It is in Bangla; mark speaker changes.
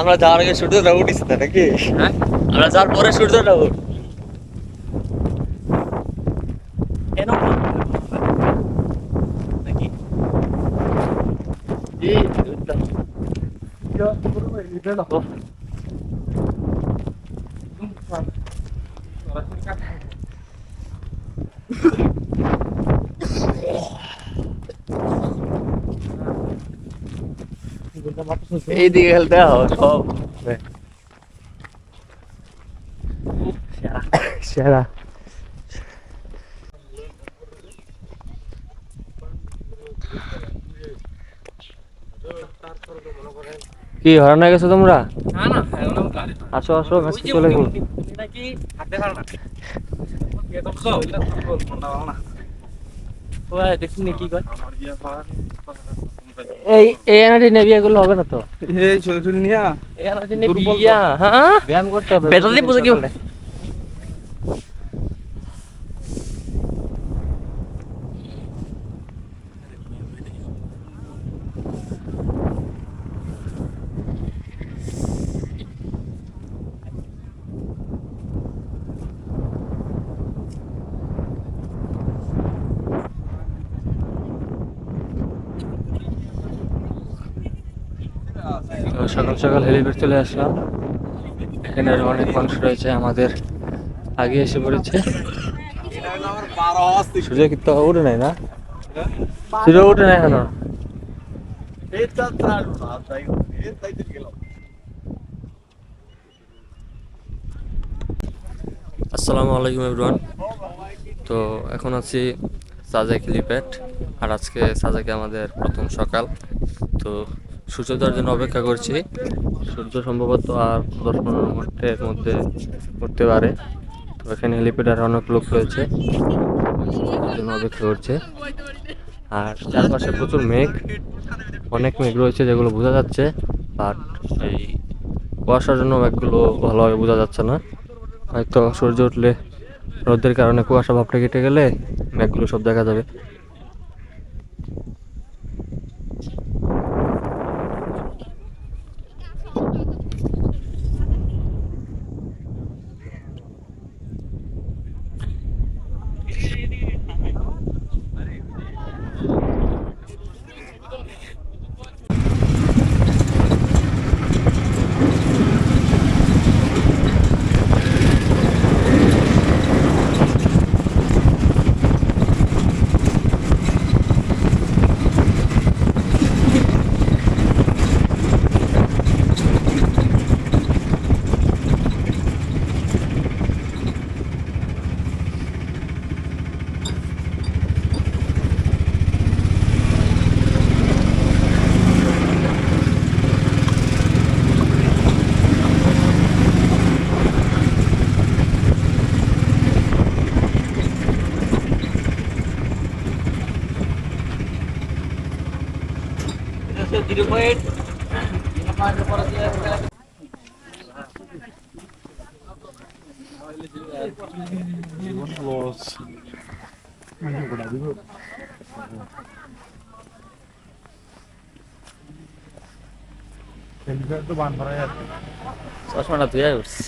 Speaker 1: আমরা যাওয়ার আগে সূর্যটা উঠিস না নাকি? হ্যাঁ, আমরা যাওয়ার পরে সূর্যটা উঠ কেন নাকি? এইদিকে খেলতে সব সেরা। কি হরানা গেছো তোমরা? না না, আসো আসো ম্যাচে চলে গেল নাকি? হাঁটতে পারো না ওই দেখুন কি কয় এই এনার্জি নেভিয়া গুলো হবে না তো এই শরীর নিয়া এনার্জি নেভিয়া হ্যাঁ ব্যায়াম করতে হবে বেটালি বুঝে কি সকাল সকাল হেলিপ্যাড চলে আসলাম। এখানে আরো অনেক মানুষ রয়েছে, আমাদের আগে এসে পড়েছে। সূর্য কিন্তু উঠে নাই না, সূর্য উঠে নাই কেন? আসসালামু আলাইকুম এভরিওয়ান। তো এখন আছি সাজেক হেলিপ্যাড, আর আজকে সাজেকে আমাদের প্রথম সকাল। তো সূর্যোদয়ের জন্য অপেক্ষা করছি। সূর্য সম্ভবত আর 10-15 মিনিটের মধ্যে উঠতে পারে। তো এখানে হেলিপ্যাডের অনেক লোক রয়েছে, তার জন্য অপেক্ষা করছে। আর চারপাশে প্রচুর মেঘ, অনেক মেঘ রয়েছে যেগুলো বোঝা যাচ্ছে, বাট এই কুয়াশার জন্য মেঘগুলো ভালোভাবে বোঝা যাচ্ছে না। হয়তো সূর্য উঠলে রোদের কারণে কুয়াশা ভাবটা কেটে গেলে মেঘগুলো সব দেখা যাবে। চশমাটা ধুয়ে উঠছি।